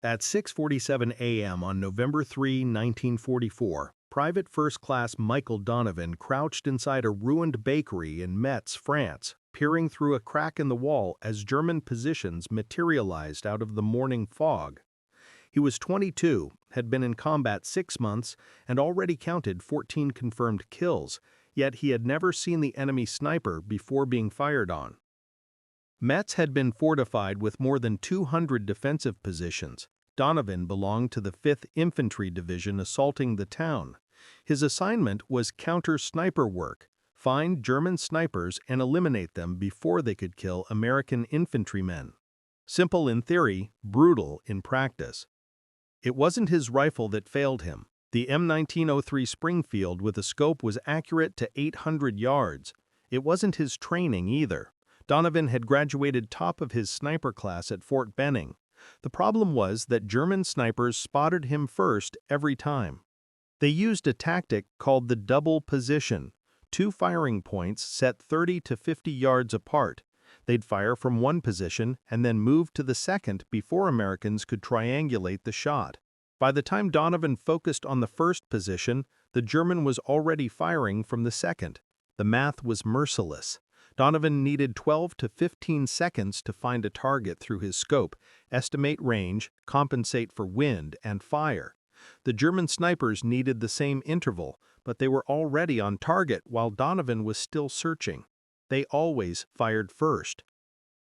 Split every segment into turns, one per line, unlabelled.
At 6:47 a.m. on November 3, 1944, Private First Class Michael Donovan crouched inside a ruined bakery in Metz, France, peering through a crack in the wall as German positions materialized out of the morning fog. He was 22, had been in combat 6 months, and already counted 14 confirmed kills, yet he had never seen the enemy sniper before being fired on. Metz had been fortified with more than 200 defensive positions. Donovan belonged to the Fifth Infantry Division assaulting the town. His assignment was counter-sniper work, find German snipers and eliminate them before they could kill American infantrymen. Simple in theory, brutal in practice. It wasn't his rifle that failed him. The M1903 Springfield with a scope was accurate to 800 yards. It wasn't his training either. Donovan had graduated top of his sniper class at Fort Benning. The problem was that German snipers spotted him first every time. They used a tactic called the double position, 2 firing points set 30 to 50 yards apart. They'd fire from one position and then move to the second before Americans could triangulate the shot. By the time Donovan focused on the first position, the German was already firing from the second. The math was merciless. Donovan needed 12 to 15 seconds to find a target through his scope, estimate range, compensate for wind, and fire. The German snipers needed the same interval, but they were already on target while Donovan was still searching. They always fired first.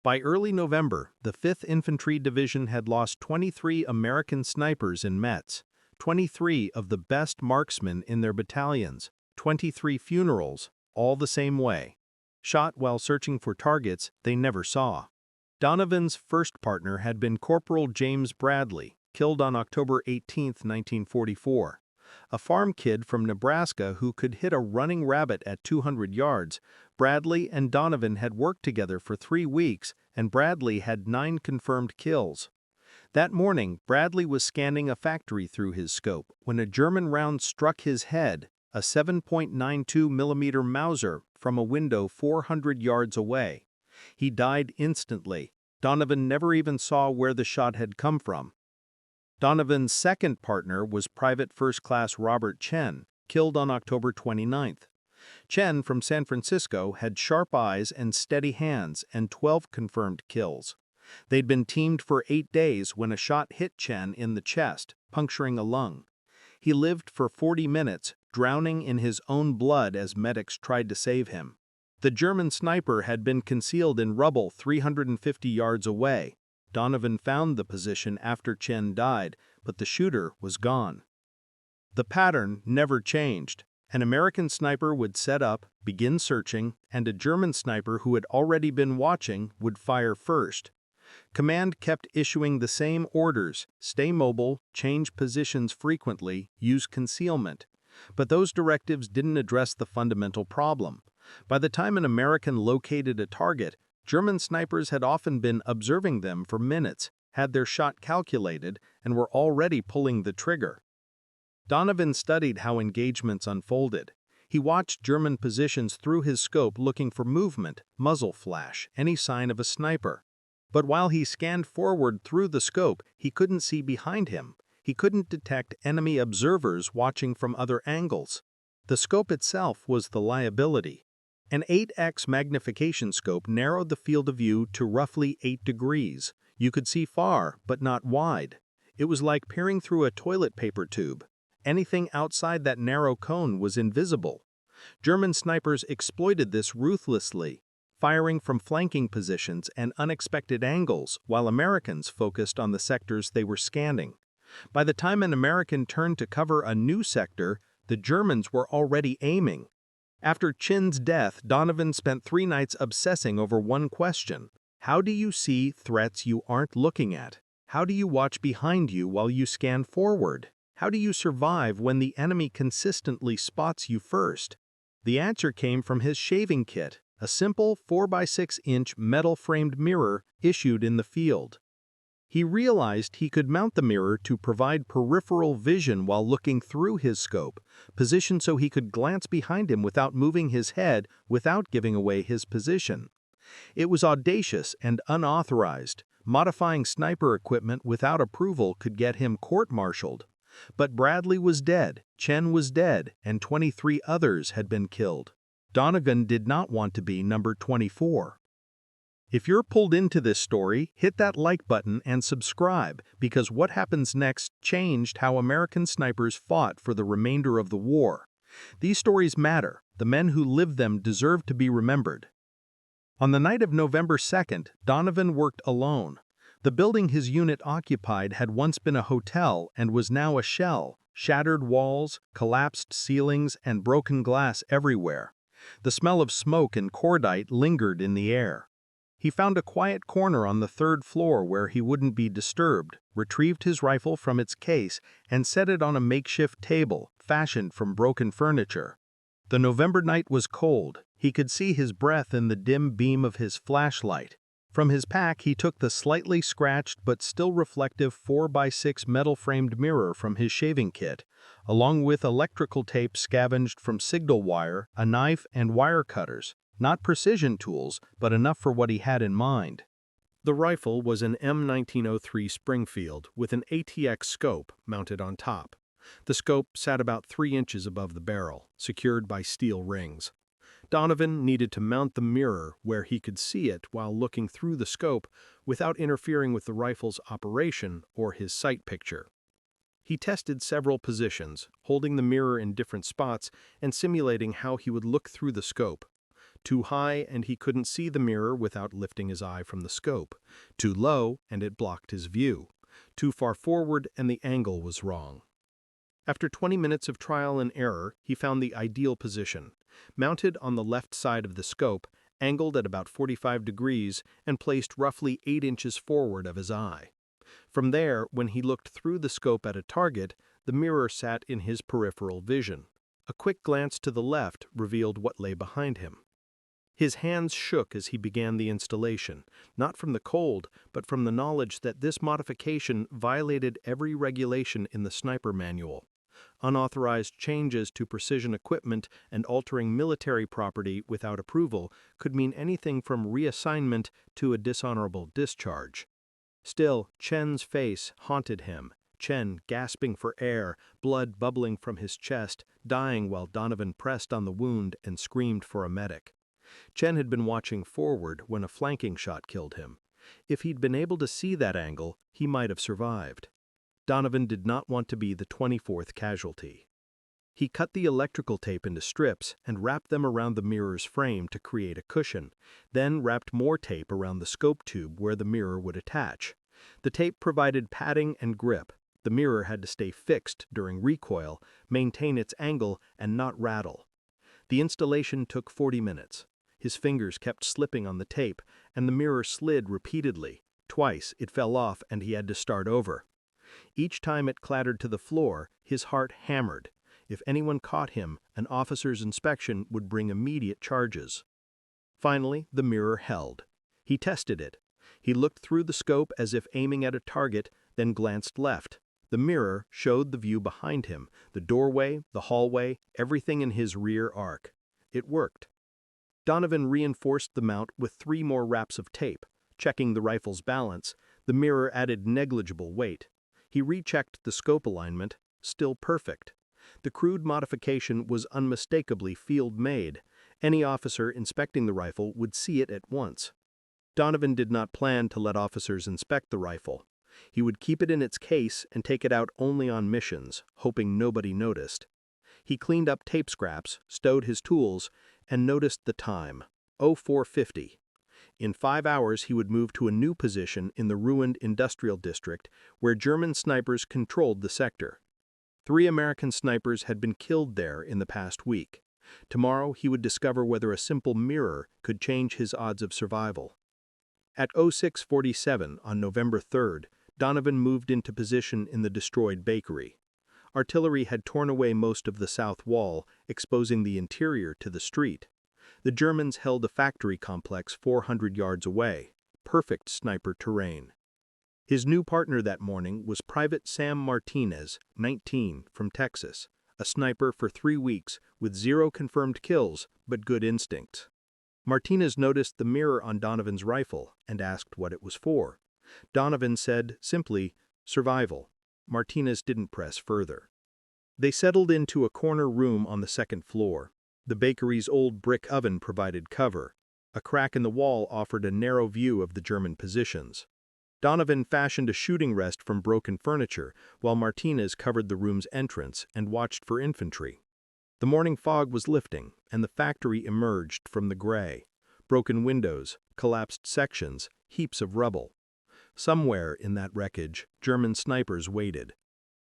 By early November, the Fifth Infantry Division had lost 23 American snipers in Metz, 23 of the best marksmen in their battalions, 23 funerals, all the same way. Shot while searching for targets they never saw. Donovan's first partner had been Corporal James Bradley, killed on October 18, 1944. A farm kid from Nebraska who could hit a running rabbit at 200 yards, Bradley and Donovan had worked together for 3 weeks, and Bradley had 9 confirmed kills. That morning, Bradley was scanning a factory through his scope when a German round struck his head, a 7.92 millimeter Mauser, from a window 400 yards away. He died instantly. Donovan never even saw where the shot had come from. Donovan's second partner was Private First Class Robert Chen, killed on October 29th. Chen from San Francisco had sharp eyes and steady hands and 12 confirmed kills. They'd been teamed for 8 days when a shot hit Chen in the chest, puncturing a lung. He lived for 40 minutes, drowning in his own blood as medics tried to save him. The German sniper had been concealed in rubble 350 yards away. Donovan found the position after Chen died, but the shooter was gone. The pattern never changed. An American sniper would set up, begin searching, and a German sniper who had already been watching would fire first. Command kept issuing the same orders: stay mobile, change positions frequently, use concealment. But those directives didn't address the fundamental problem. By the time an American located a target, German snipers had often been observing them for minutes, had their shot calculated, and were already pulling the trigger. Donovan studied how engagements unfolded. He watched German positions through his scope looking for movement, muzzle flash, any sign of a sniper. But while he scanned forward through the scope, he couldn't see behind him. He couldn't detect enemy observers watching from other angles. The scope itself was the liability. An 8x magnification scope narrowed the field of view to roughly 8 degrees. You could see far, but not wide. It was like peering through a toilet paper tube. Anything outside that narrow cone was invisible. German snipers exploited this ruthlessly, firing from flanking positions and unexpected angles, while Americans focused on the sectors they were scanning. By the time an American turned to cover a new sector, the Germans were already aiming. After Chen's death, Donovan spent 3 nights obsessing over one question: how do you see threats you aren't looking at? How do you watch behind you while you scan forward? How do you survive when the enemy consistently spots you first? The answer came from his shaving kit, a simple 4x6-inch metal-framed mirror issued in the field. He realized he could mount the mirror to provide peripheral vision while looking through his scope, positioned so he could glance behind him without moving his head without giving away his position. It was audacious and unauthorized, Modifying sniper equipment without approval could get him court-martialed. But Bradley was dead, Chen was dead, and 23 others had been killed. Donovan did not want to be number 24. If you're pulled into this story, hit that like button and subscribe, because what happens next changed how American snipers fought for the remainder of the war. These stories matter. The men who lived them deserve to be remembered. On the night of November 2nd, Donovan worked alone. The building his unit occupied had once been a hotel and was now a shell, shattered walls, collapsed ceilings, and broken glass everywhere. The smell of smoke and cordite lingered in the air. He found a quiet corner on the third floor where he wouldn't be disturbed, retrieved his rifle from its case, and set it on a makeshift table, fashioned from broken furniture. The November night was cold. He could see his breath in the dim beam of his flashlight. From his pack, he took the slightly scratched but still reflective 4x6 metal-framed mirror from his shaving kit, along with electrical tape scavenged from signal wire, a knife, and wire cutters. Not precision tools, but enough for what he had in mind. The rifle was an M1903 Springfield with an ATX scope mounted on top. The scope sat about 3 inches above the barrel, secured by steel rings. Donovan needed to mount the mirror where he could see it while looking through the scope without interfering with the rifle's operation or his sight picture. He tested several positions, holding the mirror in different spots and simulating how he would look through the scope. Too high and he couldn't see the mirror without lifting his eye from the scope. Too low and it blocked his view. Too far forward and the angle was wrong. After 20 minutes of trial and error, he found the ideal position. Mounted on the left side of the scope, angled at about 45 degrees, and placed roughly 8 inches forward of his eye. From there, when he looked through the scope at a target, the mirror sat in his peripheral vision. A quick glance to the left revealed what lay behind him. His hands shook as he began the installation, not from the cold, but from the knowledge that this modification violated every regulation in the sniper manual. Unauthorized changes to precision equipment and altering military property without approval could mean anything from reassignment to a dishonorable discharge. Still, Chen's face haunted him. Chen gasping for air, blood bubbling from his chest, dying while Donovan pressed on the wound and screamed for a medic. Chen had been watching forward when a flanking shot killed him. If he'd been able to see that angle, he might have survived. Donovan did not want to be the 24th casualty. He cut the electrical tape into strips and wrapped them around the mirror's frame to create a cushion, then wrapped more tape around the scope tube where the mirror would attach. The tape provided padding and grip. The mirror had to stay fixed during recoil, maintain its angle, and not rattle. The installation took 40 minutes. His fingers kept slipping on the tape, and the mirror slid repeatedly. Twice it fell off and he had to start over. Each time it clattered to the floor, his heart hammered. If anyone caught him, an officer's inspection would bring immediate charges. Finally, the mirror held. He tested it. He looked through the scope as if aiming at a target, then glanced left. The mirror showed the view behind him, the doorway, the hallway, everything in his rear arc. It worked. Donovan reinforced the mount with 3 more wraps of tape. Checking the rifle's balance, the mirror added negligible weight. He rechecked the scope alignment, still perfect. The crude modification was unmistakably field-made. Any officer inspecting the rifle would see it at once. Donovan did not plan to let officers inspect the rifle. He would keep it in its case and take it out only on missions, hoping nobody noticed. He cleaned up tape scraps, stowed his tools, and noticed the time, 0450. In 5 hours he would move to a new position in the ruined industrial district where German snipers controlled the sector. 3 American snipers had been killed there in the past week. Tomorrow he would discover whether a simple mirror could change his odds of survival. At 0647 on November 3rd, Donovan moved into position in the destroyed bakery. Artillery had torn away most of the south wall, exposing the interior to the street. The Germans held a factory complex 400 yards away, perfect sniper terrain. His new partner that morning was Private Sam Martinez, 19, from Texas, a sniper for 3 weeks with 0 confirmed kills but good instincts. Martinez noticed the mirror on Donovan's rifle and asked what it was for. Donovan said, simply, "Survival." Martinez didn't press further. They settled into a corner room on the second floor. The bakery's old brick oven provided cover. A crack in the wall offered a narrow view of the German positions. Donovan fashioned a shooting rest from broken furniture, while Martinez covered the room's entrance and watched for infantry. The morning fog was lifting, and the factory emerged from the gray. Broken windows, collapsed sections, heaps of rubble. Somewhere in that wreckage, German snipers waited.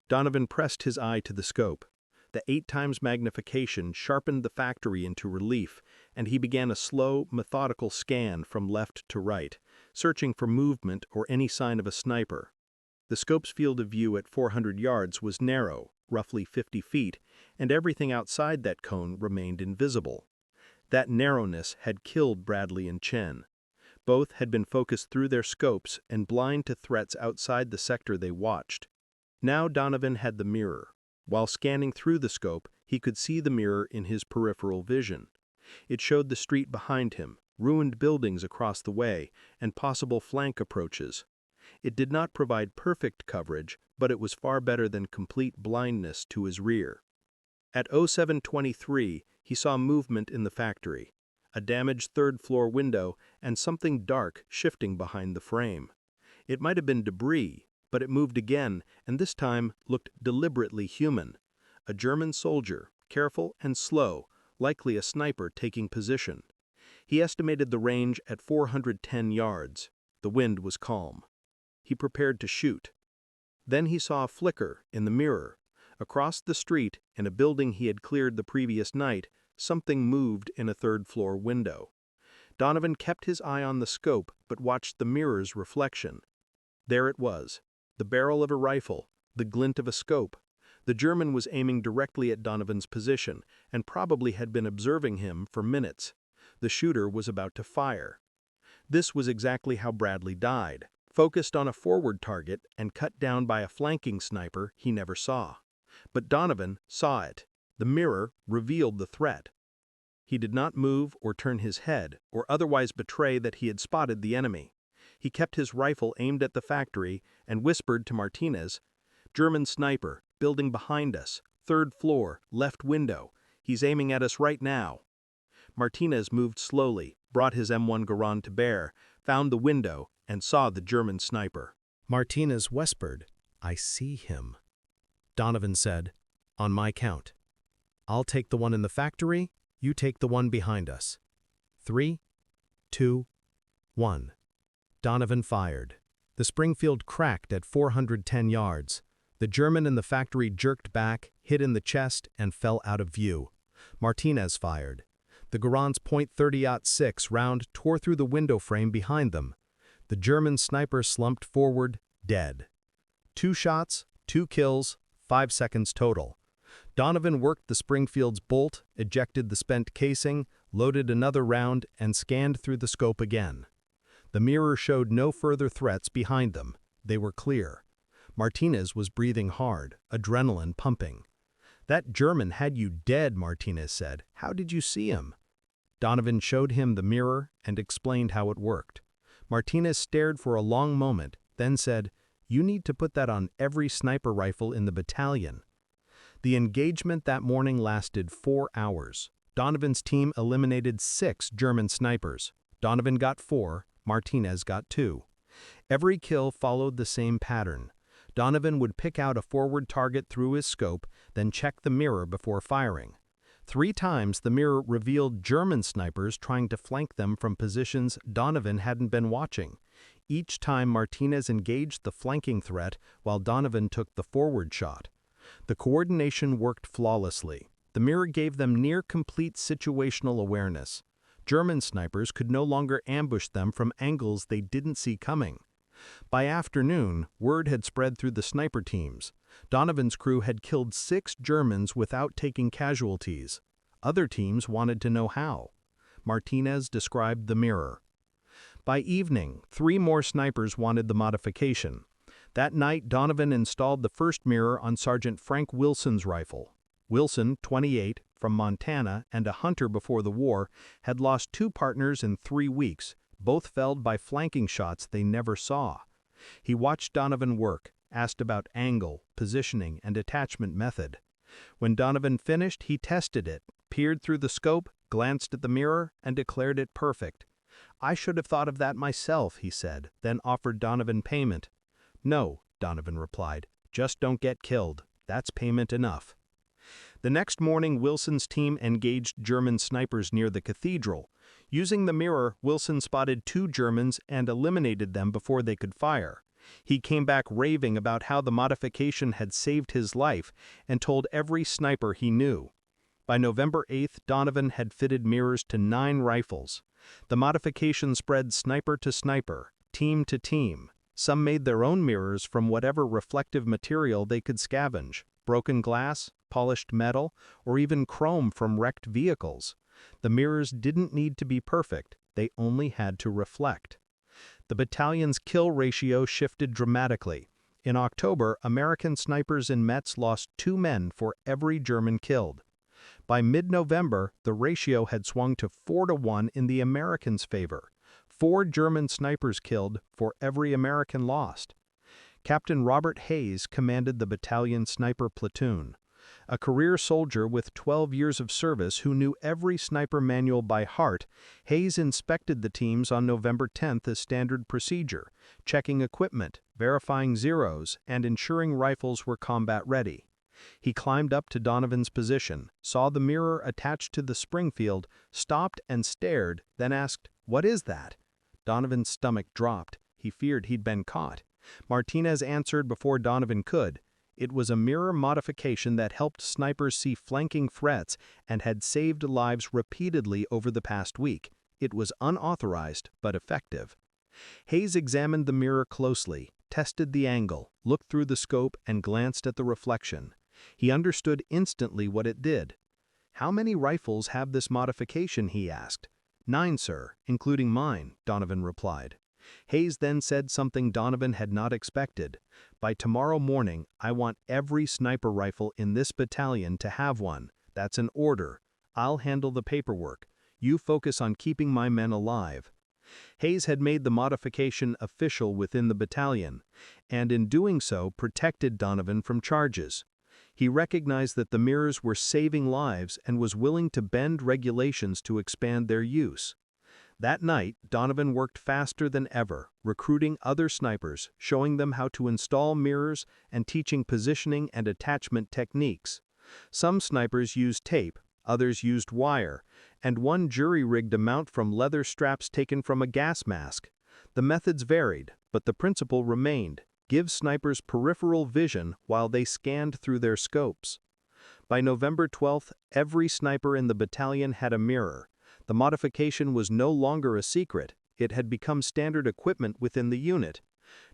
Donovan pressed his eye to the scope. The 8x magnification sharpened the factory into relief, and he began a slow, methodical scan from left to right, searching for movement or any sign of a sniper. The scope's field of view at 400 yards was narrow, roughly 50 feet, and everything outside that cone remained invisible. That narrowness had killed Bradley and Chen. Both had been focused through their scopes and blind to threats outside the sector they watched. Now Donovan had the mirror. While scanning through the scope, he could see the mirror in his peripheral vision. It showed the street behind him, ruined buildings across the way, and possible flank approaches. It did not provide perfect coverage, but it was far better than complete blindness to his rear. At 07:23, he saw movement in the factory, a damaged third-floor window and something dark shifting behind the frame. It might have been debris, but it moved again, and this time looked deliberately human. A German soldier, careful and slow, likely a sniper taking position. He estimated the range at 410 yards. The wind was calm. He prepared to shoot. Then he saw a flicker in the mirror. Across the street, in a building he had cleared the previous night, something moved in a third-floor window. Donovan kept his eye on the scope but watched the mirror's reflection. There it was, the barrel of a rifle, the glint of a scope. The German was aiming directly at Donovan's position and probably had been observing him for minutes. The shooter was about to fire. This was exactly how Bradley died, focused on a forward target and cut down by a flanking sniper he never saw. But Donovan saw it. The mirror revealed the threat. He did not move or turn his head or otherwise betray that he had spotted the enemy. He kept his rifle aimed at the factory and whispered to Martinez, "German sniper, building behind us, third floor, left window. He's aiming at us right now." Martinez moved slowly, brought his M1 Garand to bear, found the window, and saw the German sniper. Martinez whispered, "I see him." Donovan said, "On my count. I'll take the one in the factory, you take the one behind us. 3, 2, 1. Donovan fired. The Springfield cracked at 410 yards. The German in the factory jerked back, hit in the chest, and fell out of view. Martinez fired. The Garand's .30-06 round tore through the window frame behind them. The German sniper slumped forward, dead. 2 shots, 2 kills, 5 seconds total. Donovan worked the Springfield's bolt, ejected the spent casing, loaded another round, and scanned through the scope again. The mirror showed no further threats behind them. They were clear. Martinez was breathing hard, adrenaline pumping. "That German had you dead," Martinez said. "How did you see him?" Donovan showed him the mirror and explained how it worked. Martinez stared for a long moment, then said, "You need to put that on every sniper rifle in the battalion." The engagement that morning lasted 4 hours. Donovan's team eliminated 6 German snipers. Donovan got 4, Martinez got 2. Every kill followed the same pattern. Donovan would pick out a forward target through his scope, then check the mirror before firing. 3 times the mirror revealed German snipers trying to flank them from positions Donovan hadn't been watching. Each time Martinez engaged the flanking threat while Donovan took the forward shot. The coordination worked flawlessly. The mirror gave them near-complete situational awareness. German snipers could no longer ambush them from angles they didn't see coming. By afternoon, word had spread through the sniper teams. Donovan's crew had killed 6 Germans without taking casualties. Other teams wanted to know how. Martinez described the mirror. By evening, 3 more snipers wanted the modification. That night, Donovan installed the first mirror on Sergeant Frank Wilson's rifle. Wilson, 28, from Montana and a hunter before the war, had lost 2 partners in 3 weeks, both felled by flanking shots they never saw. He watched Donovan work, asked about angle, positioning, and attachment method. When Donovan finished, he tested it, peered through the scope, glanced at the mirror, and declared it perfect. "I should have thought of that myself," he said, then offered Donovan payment. "No," Donovan replied, "just don't get killed. That's payment enough." The next morning, Wilson's team engaged German snipers near the cathedral. Using the mirror, Wilson spotted 2 Germans and eliminated them before they could fire. He came back raving about how the modification had saved his life and told every sniper he knew. By November 8th, Donovan had fitted mirrors to 9 rifles. The modification spread sniper to sniper, team to team. Some made their own mirrors from whatever reflective material they could scavenge: broken glass, polished metal, or even chrome from wrecked vehicles. The mirrors didn't need to be perfect, they only had to reflect. The battalion's kill ratio shifted dramatically. In October, American snipers in Metz lost 2 men for every German killed. By mid-November, the ratio had swung to 4-1 in the Americans' favor. 4 German snipers killed for every American lost. Captain Robert Hayes commanded the battalion sniper platoon. A career soldier with 12 years of service who knew every sniper manual by heart, Hayes inspected the teams on November 10th as standard procedure, checking equipment, verifying zeros, and ensuring rifles were combat ready. He climbed up to Donovan's position, saw the mirror attached to the Springfield, stopped and stared, then asked, "What is that?" Donovan's stomach dropped. He feared he'd been caught. Martinez answered before Donovan could. It was a mirror modification that helped snipers see flanking threats and had saved lives repeatedly over the past week. It was unauthorized, but effective. Hayes examined the mirror closely, tested the angle, looked through the scope, and glanced at the reflection. He understood instantly what it did. "How many rifles have this modification?" he asked. "9, sir, including mine," Donovan replied. Hayes then said something Donovan had not expected. "By tomorrow morning, I want every sniper rifle in this battalion to have one. That's an order. I'll handle the paperwork. You focus on keeping my men alive." Hayes had made the modification official within the battalion, and in doing so protected Donovan from charges. He recognized that the mirrors were saving lives and was willing to bend regulations to expand their use. That night, Donovan worked faster than ever, recruiting other snipers, showing them how to install mirrors and teaching positioning and attachment techniques. Some snipers used tape, others used wire, and one jury-rigged a mount from leather straps taken from a gas mask. The methods varied, but the principle remained: give snipers peripheral vision while they scanned through their scopes. By November 12th, every sniper in the battalion had a mirror. The modification was no longer a secret. It had become standard equipment within the unit.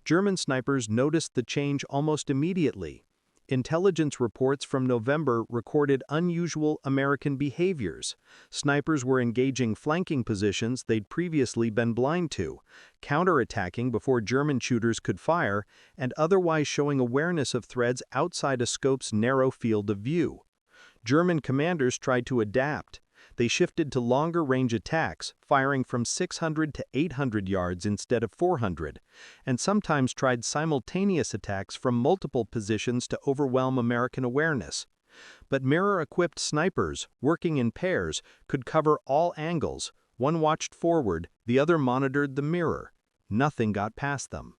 German snipers noticed the change almost immediately. Intelligence reports from November recorded unusual American behaviors. Snipers were engaging flanking positions they'd previously been blind to, counterattacking before German shooters could fire, and otherwise showing awareness of threats outside a scope's narrow field of view. German commanders tried to adapt. They shifted to longer-range attacks, firing from 600 to 800 yards instead of 400, and sometimes tried simultaneous attacks from multiple positions to overwhelm American awareness. But mirror-equipped snipers, working in pairs, could cover all angles. One watched forward, the other monitored the mirror. Nothing got past them.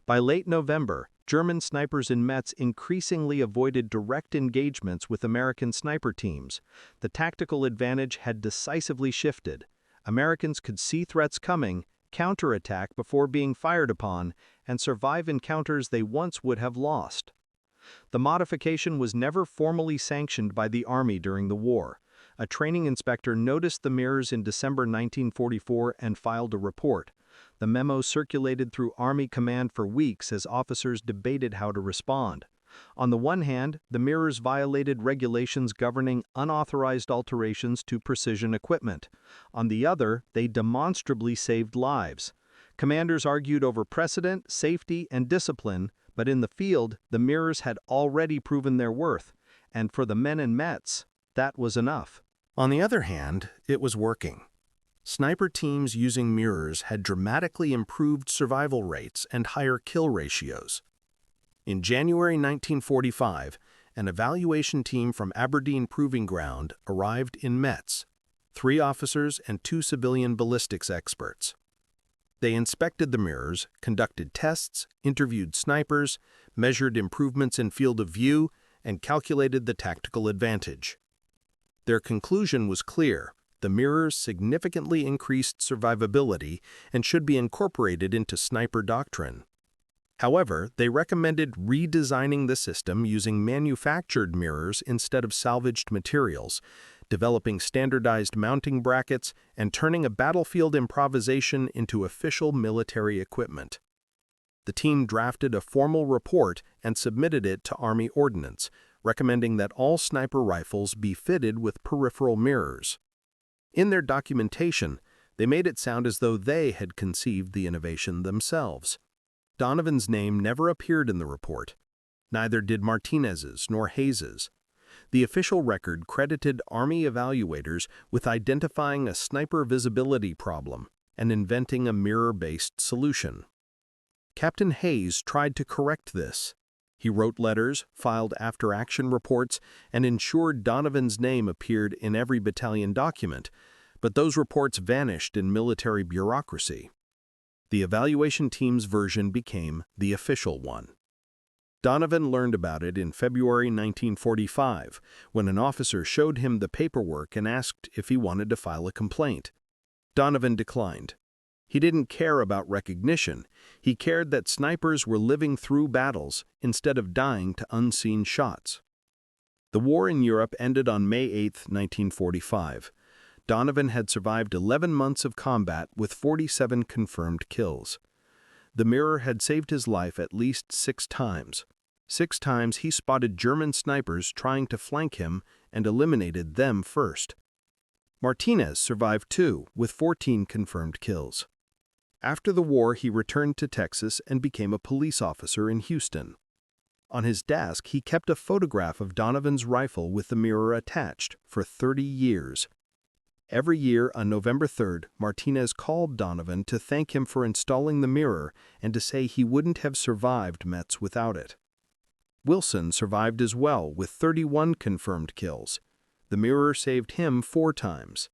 By late November, German snipers in Metz increasingly avoided direct engagements with American sniper teams. The tactical advantage had decisively shifted. Americans could see threats coming, counterattack before being fired upon, and survive encounters they once would have lost. The modification was never formally sanctioned by the Army during the war. A training inspector noticed the mirrors in December 1944 and filed a report. The memo circulated through Army command for weeks as officers debated how to respond. On the one hand, the mirrors violated regulations governing unauthorized alterations to precision equipment. On the other, they demonstrably saved lives. Commanders argued over precedent, safety, and discipline, but in the field, the mirrors had already proven their worth, and for the men in Metz, that was enough. On the other hand, it was working. Sniper teams using mirrors had dramatically improved survival rates and higher kill ratios. In January 1945, an evaluation team from Aberdeen Proving Ground arrived in Metz, 3 officers and 2 civilian ballistics experts. They inspected the mirrors, conducted tests, interviewed snipers, measured improvements in field of view, and calculated the tactical advantage. Their conclusion was clear: the mirrors significantly increased survivability and should be incorporated into sniper doctrine. However, they recommended redesigning the system using manufactured mirrors instead of salvaged materials, developing standardized mounting brackets, and turning a battlefield improvisation into official military equipment. The team drafted a formal report and submitted it to Army Ordnance, recommending that all sniper rifles be fitted with peripheral mirrors. In their documentation, they made it sound as though they had conceived the innovation themselves. Donovan's name never appeared in the report. Neither did Martinez's nor Hayes's. The official record credited Army evaluators with identifying a sniper visibility problem and inventing a mirror-based solution. Captain Hayes tried to correct this. He wrote letters, filed after-action reports, and ensured Donovan's name appeared in every battalion document, but those reports vanished in military bureaucracy. The evaluation team's version became the official one. Donovan learned about it in February 1945, when an officer showed him the paperwork and asked if he wanted to file a complaint. Donovan declined. He didn't care about recognition. He cared that snipers were living through battles instead of dying to unseen shots. The war in Europe ended on May 8, 1945. Donovan had survived 11 months of combat with 47 confirmed kills. The mirror had saved his life at least 6 times. 6 times he spotted German snipers trying to flank him and eliminated them first. Martinez survived too, with 14 confirmed kills. After the war, he returned to Texas and became a police officer in Houston. On his desk, he kept a photograph of Donovan's rifle with the mirror attached for 30 years. Every year on November 3rd, Martinez called Donovan to thank him for installing the mirror and to say he wouldn't have survived Metz without it. Wilson survived as well with 31 confirmed kills. The mirror saved him 4 times.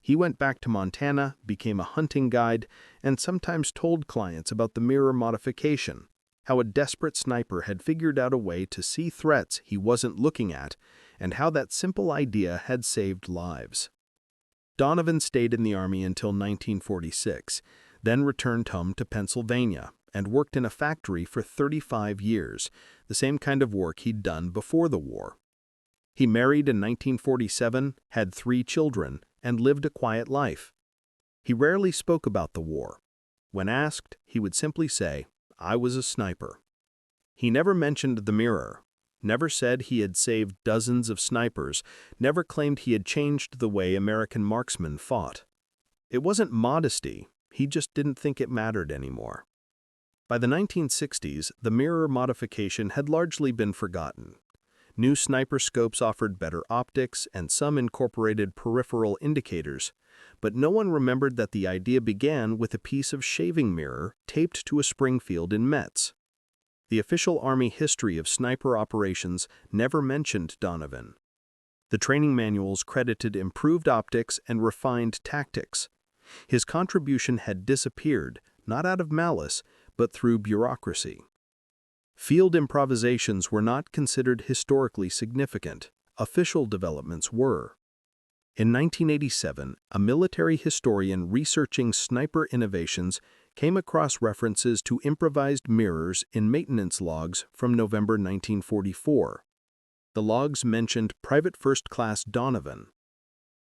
He went back to Montana, became a hunting guide, and sometimes told clients about the mirror modification, how a desperate sniper had figured out a way to see threats he wasn't looking at, and how that simple idea had saved lives. Donovan stayed in the Army until 1946, then returned home to Pennsylvania and worked in a factory for 35 years, the same kind of work he'd done before the war. He married in 1947, had 3 children, and lived a quiet life. He rarely spoke about the war. When asked, he would simply say, "I was a sniper." He never mentioned the mirror, never said he had saved dozens of snipers, never claimed he had changed the way American marksmen fought. It wasn't modesty, he just didn't think it mattered anymore. By the 1960s, the mirror modification had largely been forgotten. New sniper scopes offered better optics, and some incorporated peripheral indicators, but no one remembered that the idea began with a piece of shaving mirror taped to a Springfield in Metz. The official Army history of sniper operations never mentioned Donovan. The training manuals credited improved optics and refined tactics. His contribution had disappeared, not out of malice, but through bureaucracy. Field improvisations were not considered historically significant. Official developments were. In 1987, a military historian researching sniper innovations came across references to improvised mirrors in maintenance logs from November 1944. The logs mentioned Private First Class Donovan.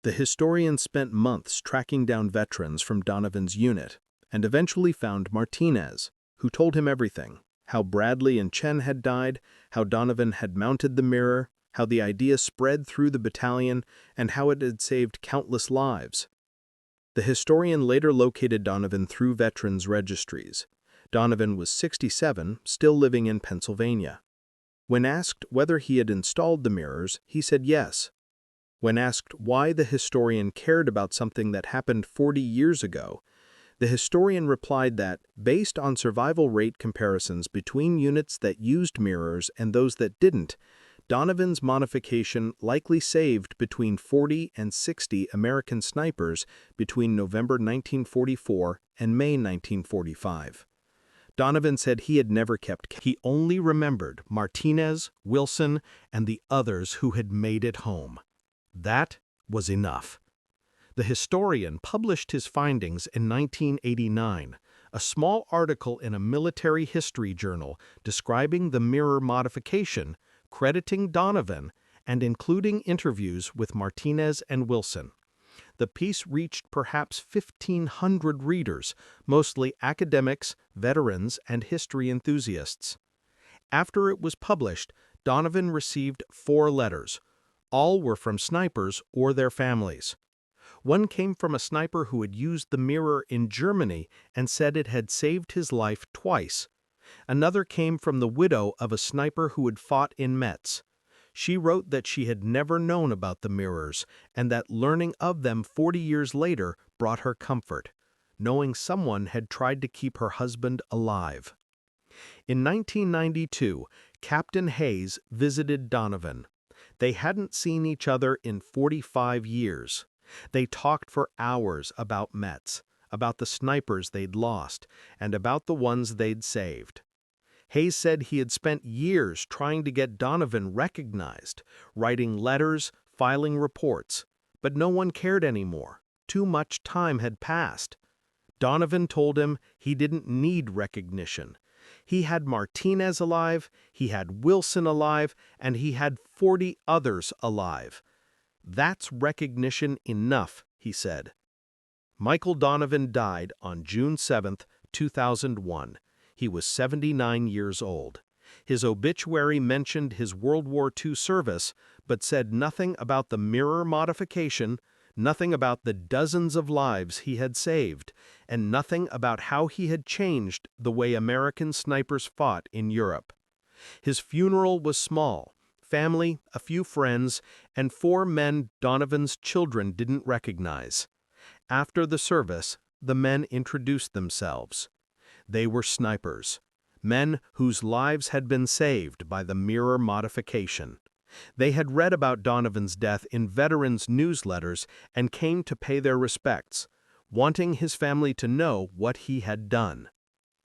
The historian spent months tracking down veterans from Donovan's unit and eventually found Martinez, who told him everything: how Bradley and Chen had died, how Donovan had mounted the mirror, how the idea spread through the battalion, and how it had saved countless lives. The historian later located Donovan through veterans' registries. Donovan was 67, still living in Pennsylvania. When asked whether he had installed the mirrors, he said yes. When asked why the historian cared about something that happened 40 years ago, the historian replied that, based on survival rate comparisons between units that used mirrors and those that didn't, Donovan's modification likely saved between 40 and 60 American snipers between November 1944 and May 1945. Donovan said he had never kept. He only remembered Martinez, Wilson, and the others who had made it home. That was enough. The historian published his findings in 1989, a small article in a military history journal describing the mirror modification, crediting Donovan, and including interviews with Martinez and Wilson. The piece reached perhaps 1,500 readers, mostly academics, veterans, and history enthusiasts. After it was published, Donovan received 4 letters. All were from snipers or their families. One came from a sniper who had used the mirror in Germany and said it had saved his life twice. Another came from the widow of a sniper who had fought in Metz. She wrote that she had never known about the mirrors and that learning of them 40 years later brought her comfort, knowing someone had tried to keep her husband alive. In 1992, Captain Hayes visited Donovan. They hadn't seen each other in 45 years. They talked for hours about Metz, about the snipers they'd lost, and about the ones they'd saved. Hayes said he had spent years trying to get Donovan recognized, writing letters, filing reports, but no one cared anymore. Too much time had passed. Donovan told him he didn't need recognition. He had Martinez alive, he had Wilson alive, and he had 40 others alive. That's recognition enough, he said. Michael Donovan died on June 7, 2001. He was 79 years old. His obituary mentioned his World War II service, but said nothing about the mirror modification, nothing about the dozens of lives he had saved, and nothing about how he had changed the way American snipers fought in Europe. His funeral was small. Family, a few friends, and 4 men Donovan's children didn't recognize. After the service, the men introduced themselves. They were snipers, men whose lives had been saved by the mirror modification. They had read about Donovan's death in veterans' newsletters and came to pay their respects, wanting his family to know what he had done.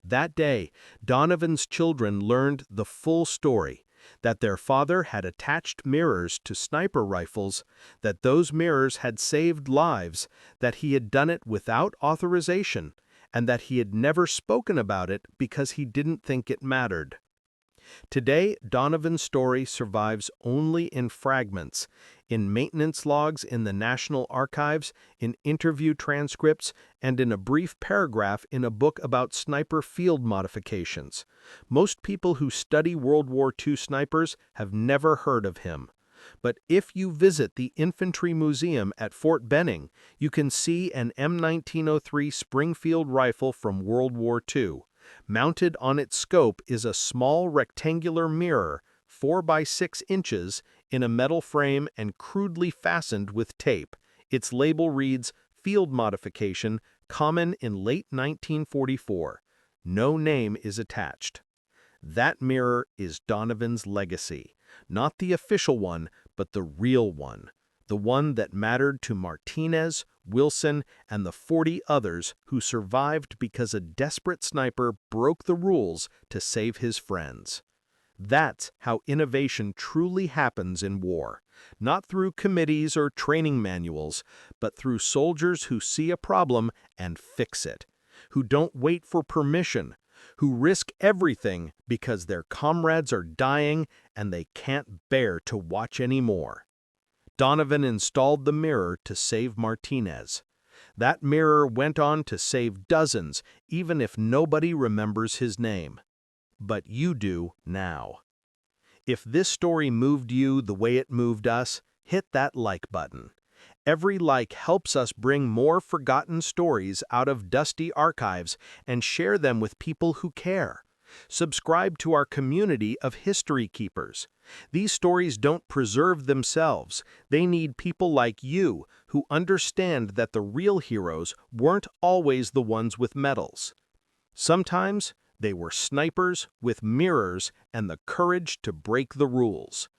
That day, Donovan's children learned the full story, that their father had attached mirrors to sniper rifles, that those mirrors had saved lives, that he had done it without authorization, and that he had never spoken about it because he didn't think it mattered. Today, Donovan's story survives only in fragments, in maintenance logs in the National Archives, in interview transcripts, and in a brief paragraph in a book about sniper field modifications. Most people who study World War II snipers have never heard of him. But if you visit the Infantry Museum at Fort Benning, you can see an M1903 Springfield rifle from World War II. Mounted on its scope is a small rectangular mirror, 4 by 6 inches, in a metal frame and crudely fastened with tape. Its label reads, "Field Modification, common in late 1944. No name is attached." That mirror is Donovan's legacy. Not the official one, but the real one. The one that mattered to Martinez, Wilson, and the 40 others who survived because a desperate sniper broke the rules to save his friends. That's how innovation truly happens in war. Not through committees or training manuals, but through soldiers who see a problem and fix it, who don't wait for permission, who risk everything because their comrades are dying and they can't bear to watch anymore. Donovan installed the mirror to save Martinez. That mirror went on to save dozens, even if nobody remembers his name. But you do now. If this story moved you the way it moved us, hit that like button. Every like helps us bring more forgotten stories out of dusty archives and share them with people who care. Subscribe to our community of history keepers. These stories don't preserve themselves. They need people like you who understand that the real heroes weren't always the ones with medals. Sometimes they were snipers with mirrors and the courage to break the rules.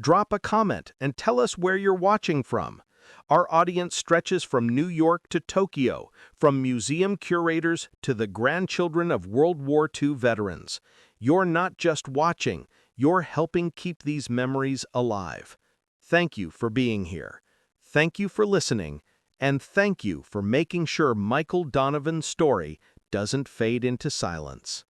Drop a comment and tell us where you're watching from. Our audience stretches from New York to Tokyo, from museum curators to the grandchildren of World War II veterans. You're not just watching, you're helping keep these memories alive. Thank you for being here. Thank you for listening, and thank you for making sure Michael Donovan's story doesn't fade into silence.